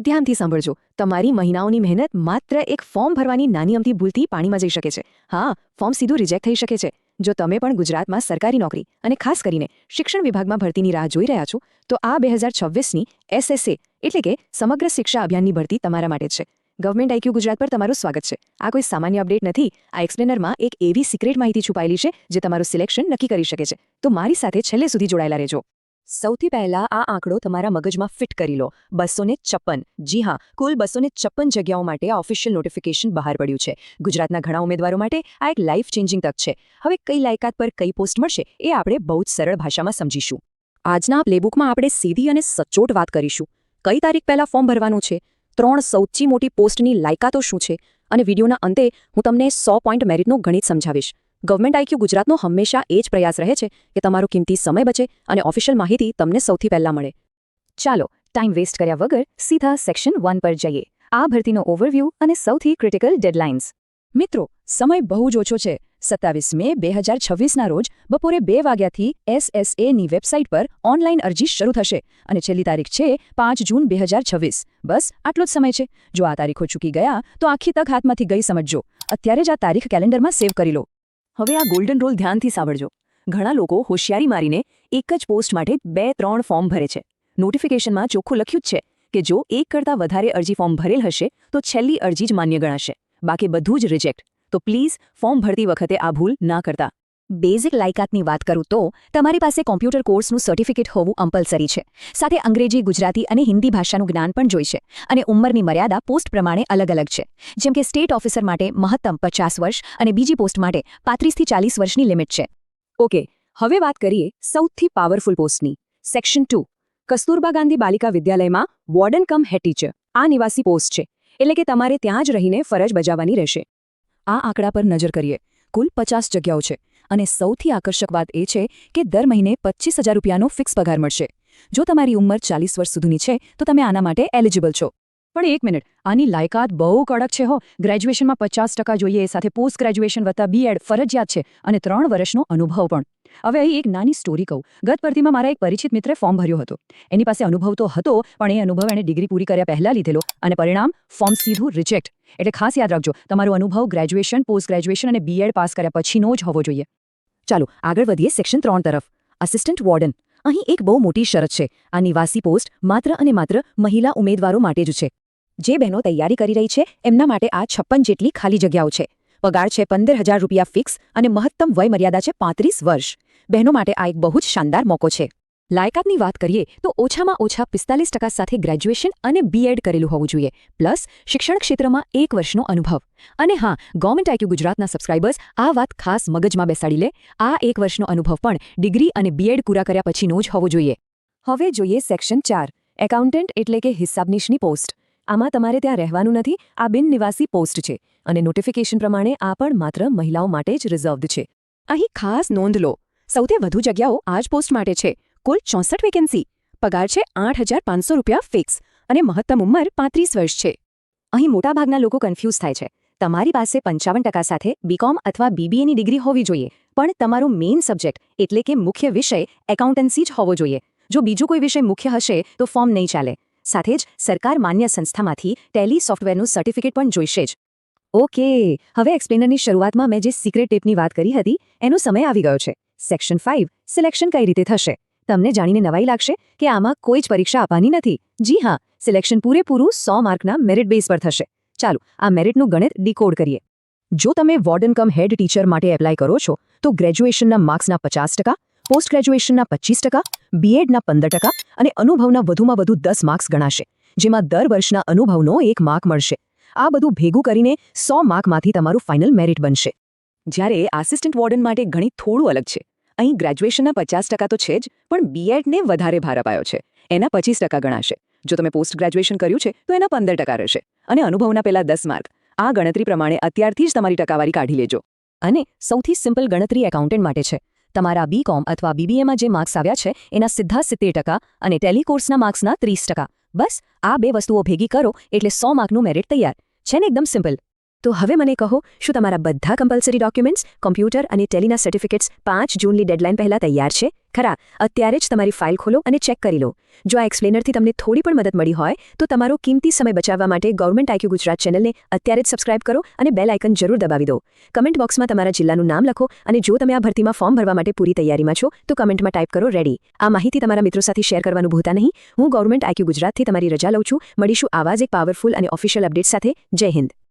ધ્યાનથી સાંભળજો, તમારી મહિનાઓની મહેનત માત્ર એક ફોર્મ ભરવાની નાની અમથી ભૂલથી પાણીમાં જઈ શકે છે. હા, ફોર્મ સીધું રિજેક્ટ થઈ શકે છે. જો તમે પણ ગુજરાતમાં સરકારી નોકરી અને ખાસ કરીને શિક્ષણ વિભાગમાં ભરતીની રાહ જોઈ રહ્યા છો, તો આ 2026ની SSA એટલે કે સમગ્ર શિક્ષા અભિયાનની ભરતી તમારા માટે છે. ગવર્મેન્ટ IQ ગુજરાત પર તમારું સ્વાગત છે. આ કોઈ સામાન્ય અપડેટ નથી. આ એક્સપ્લેનરમાં એક એવી સિક્રેટ માહિતી છુપાયેલી છે જે તમારું સિલેક્શન નક્કી કરી શકે છે. તો મારી સાથે છેલ્લે સુધી જોડાયેલા રહેજો. સૌથી પહેલા આ આંકડો તમારા મગજમાં ફિટ કરી લો. 256. જી હા, કુલ 256 જગ્યાઓ માટે આ ઓફિશિયલ નોટિફિકેશન બહાર પડ્યું છે. ગુજરાતના ઘણા ઉમેદવારો માટે આ એક લાઈફ ચેન્જિંગ તક છે. હવે કઈ લાયકાત પર કઈ પોસ્ટ મળશે એ આપણે બહુ જ સરળ ભાષામાં સમજીશું. આજના પ્લેબુકમાં આપણે સીધી અને સચોટ વાત કરીશું. કઈ તારીખ પહેલા ફોર્મ ભરવાનું છે, 3 સૌથી મોટી પોસ્ટની લાયકાતો શું છે, અને વિડીયોના અંતે હું તમને 100 પોઈન્ટ મેરિટનું ગણિત સમજાવીશ. ગવર્મેન્ટ IQ ગુજરાતનો હંમેશા એ જ પ્રયાસ રહે છે કે તમારો કિંમતી સમય બચે અને ઓફિશિયલ માહિતી તમને સૌથી પહેલા મળે. ચાલો, ટાઈમ વેસ્ટ કર્યા વગર સીધા સેક્શન 1 પર જઈએ. આ ભરતીનો ઓવરવ્યૂ અને સૌથી ક્રિટિકલ ડેડલાઇન્સ. મિત્રો, સમય બહુ જ ઓછો છે. 27 મે 2026ના રોજ બપોરે 2 વાગ્યાથી SSAની વેબસાઇટ પર ઓનલાઈન અરજી શરૂ થશે અને છેલ્લી તારીખ છે 5 જૂન 2026. બસ આટલો જ સમય છે. જો આ તારીખો ચૂકી ગયા તો આખી તક હાથમાંથી ગઈ સમજજો. અત્યારે જ આ તારીખ કેલેન્ડરમાં સેવ કરી લો. હવે આ ગોલ્ડન રૂલ ધ્યાનથી સાંભળજો. ઘણા લોકો હોશિયારી મારીને એક જ પોસ્ટ માટે 2-3 ફોર્મ ભરે છે. નોટિફિકેશનમાં ચોખ્ખું લખ્યું જ છે કે જો એક કરતાં વધારે અરજી ફોર્મ ભરેલ હશે તો છેલ્લી અરજી જ માન્ય ગણાશે, બાકી બધું જ રિજેક્ટ. તો પ્લીઝ ફોર્મ ભરતી વખતે આ ભૂલ ના કરતા. બેઝિક લાયકાતની વાત કરું તો તમારી પાસે કોમ્પ્યુટર કોર્સનું સર્ટિફિકેટ હોવું કમ્પલસરી છે. સાથે અંગ્રેજી, ગુજરાતી અને હિન્દી ભાષાનું જ્ઞાન પણ જોઈશે. અને ઉંમરની મર્યાદા પોસ્ટ પ્રમાણે અલગ અલગ છે. જેમ કે સ્ટેટ ઓફિસર માટે મહત્તમ 50 વર્ષ અને બીજી પોસ્ટ માટે 35 થી 40 વર્ષની લિમિટ છે. ઓકે, હવે વાત કરીએ સૌથી પાવરફુલ પોસ્ટની. સેક્શન 2. કસ્તુરબા ગાંધી બાલિકા વિદ્યાલયમાં વોર્ડન કમ હેડ ટીચર. આ નિવાસી પોસ્ટ છે, એટલે કે તમારે ત્યાં જ રહીને ફરજ બજાવવાની રહેશે. આ આંકડા પર નજર કરીએ. કુલ 50 જગ્યાઓ છે અને સૌથી આકર્ષક વાત એ છે કે દર મહિને 25,000 રૂપિયાનો ફિક્સ પગાર મળશે. જો તમારી ઉંમર 40 વર્ષ સુધીની છે તો તમે આના માટે એલિજિબલ છો. પણ એક મિનિટ, આની લાયકાત બહુ કડક છે હો. ગ્રેજ્યુએશનમાં 50% જોઈએ, સાથે પોસ્ટ ગ્રેજ્યુએશન વત્તા B.Ed ફરજિયાત છે અને 3 વર્ષનો અનુભવ પણ. હવે અહીં એક નાની સ્ટોરી કહું. ગત ભરતીમાં મારા એક પરિચિત મિત્રે ફોર્મ ભર્યો હતો. એની પાસે અનુભવ તો હતો, પણ એ અનુભવ એણે ડિગ્રી પૂરી કર્યા પહેલા લીધેલો અને પરિણામ ફોર્મ સીધું રિજેક્ટ. એટલે ખાસ યાદ રાખજો, તમારો અનુભવ ગ્રેજ્યુએશન, પોસ્ટ ગ્રેજ્યુએશન અને B.Ed પાસ કર્યા પછીનો જ હોવો જોઈએ. ચાલો આગળ વધીએ સેક્શન 3 તરફ. Assistant warden. અહીં એક બહુ મોટી શરત છે. આ નિવાસી પોસ્ટ માત્ર અને માત્ર મહિલા ઉમેદવારો માટે જ છે. જે બહેનો તૈયારી કરી રહી છે એમના માટે આ 56 જેટલી ખાલી જગ્યાઓ છે. પગાર છે 15,000 રૂપિયા ફિક્સ અને મહત્તમ વય મર્યાદા છે 35 વર્ષ. બહેનો માટે આ એક બહુ જ શાનદાર મોકો છે. લાયકાતની વાત કરીએ તો ઓછામાં ઓછા 45% સાથે ગ્રેજ્યુએશન અને B.Ed કરેલું હોવું જોઈએ, પ્લસ શિક્ષણ ક્ષેત્રમાં 1 વર્ષનો અનુભવ. અને હા, ગવર્મેન્ટ IQ ગુજરાતના સબસ્ક્રાઇબર્સ આ વાત ખાસ મગજમાં બેસાડી લે. આ 1 વર્ષનો અનુભવ પણ ડિગ્રી અને B.Ed પૂરા કર્યા પછીનો જ હોવો જોઈએ. હવે જોઈએ સેક્શન 4. એકાઉન્ટન્ટ એટલે કે હિસાબનીશની પોસ્ટ. આમાં તમારે ત્યાં રહેવાનું નથી. આ બિન નિવાસી પોસ્ટ છે અને નોટિફિકેશન પ્રમાણે આ પણ માત્ર મહિલાઓ માટે જ રિઝર્વ્ડ છે. અહીં ખાસ નોંધ લો, સૌથી વધુ જગ્યાઓ આ જ પોસ્ટ માટે છે. કુલ 64 વેકેન્સી. પગાર છે 8,500 રૂપિયા ફિક્સ અને મહત્તમ ઉંમર 35 વર્ષ છે. અહીં મોટાભાગના લોકો કન્ફ્યુઝ થાય છે. તમારી પાસે 55% સાથે BCom અથવા BBAની ડિગ્રી હોવી જોઈએ, પણ તમારો મેઇન સબ્જેક્ટ એટલે કે મુખ્ય વિષય એકાઉન્ટન્સી જ હોવો જોઈએ. જો બીજો કોઈ વિષય મુખ્ય હશે તો ફોર્મ નહીં ચાલે. સાથે જ સરકાર માન્ય સંસ્થામાંથી ટેલી સોફ્ટવેરનું સર્ટિફિકેટ પણ જોઈશે જ. ઓકે, હવે એક્સપ્લેનરની શરૂઆતમાં મેં જે સિક્રેટ ટિપની વાત કરી હતી એનો સમય આવી ગયો છે. સેક્શન 5. સિલેક્શન કઈ રીતે થશે? તમને જાણીને નવાઈ લાગશે કે આમાં કોઈ જ પરીક્ષા આપવાની નથી. જી હા, સિલેક્શન પૂરેપૂરું 100 માર્કના મેરિટ બેઝ પર થશે. ચાલો આ મેરિટનું ગણિત ડીકોડ કરીએ. જો તમે વોર્ડન કમ હેડ ટીચર માટે એપ્લાય કરો છો તો ગ્રેજ્યુએશનના માર્ક્સના 50%, પોસ્ટ ગ્રેજ્યુએશનના 25%, B.Edના 15% અને અનુભવના વધુમાં વધુ 10 માર્ક્સ ગણાશે, જેમાં દર વર્ષના અનુભવનો 1 માર્ક મળશે. આ બધું ભેગું કરીને 100 માર્કમાંથી તમારું ફાઇનલ મેરિટ બનશે. જ્યારે આસિસ્ટન્ટ વોર્ડન માટે ગણિત થોડું અલગ છે. અહીં ગ્રેજ્યુએશનના 50% તો છે જ, પણ B.Edને વધારે ભાર અપાયો છે. એના 25% ગણાશે. જો તમે પોસ્ટ ગ્રેજ્યુએશન કર્યું છે તો એના 15% રહેશે અને અનુભવના પેલા 10 માર્ક. આ ગણતરી પ્રમાણે અત્યારથી જ તમારી ટકાવારી કાઢી લેજો. અને સૌથી સિમ્પલ ગણતરી એકાઉન્ટન્ટ માટે છે. તમારા BCom અથવા BBAમાં જે માર્ક્સ આવ્યા છે એના સીધા 70% અને ટેલી કોર્સના માર્ક્સના 30%. બસ આ 2 વસ્તુઓ ભેગી કરો એટલે 100 માર્કનું મેરિટ તૈયાર છે ને. એકદમ સિમ્પલ. તો હવે મને કહો, શું તમારા બધા કમ્પલસરી ડોક્યુમેન્ટ્સ, કોમ્પ્યુટર અને ટેલીના સર્ટિફિકેટ્સ 5 જૂનની ડેડલાઇન પહેલા તૈયાર છે ખરા, અત્યારે જ તમારી ફાઇલ ખોલો અને ચેક કરી લો. જો આ એક્સપ્લેનરથી તમને થોડી પણ મદદ મળી હોય તો તમારો કિંમતી સમય બચાવવા માટે ગવર્મેન્ટ આઈક્યુ ગુજરાત ચેનલને અત્યારે જ સબસ્ક્રાઇબ કરો અને બેલ આઇકન જરૂર દબાવી દો. કમેન્ટ બોક્સમાં તમારા જિલ્લાનું નામ લખો અને જો તમે આ ભરતીમાં ફોર્મ ભરવા માટે પૂરી તૈયારીમાં છો તો કમેન્ટમાં ટાઈપ કરો રેડી. આ માહિતી તમારા મિત્રો સાથે શેર કરવાનું ભૂલતા નહીં. હું ગવર્મેન્ટ આઈક્યુ ગુજરાતથી તમારી રજા લઉં છું. મળીશું આવા જ એક પાવરફુલ અને ઓફિશિયલ અપડેટ સાથે. જય હિન્દ.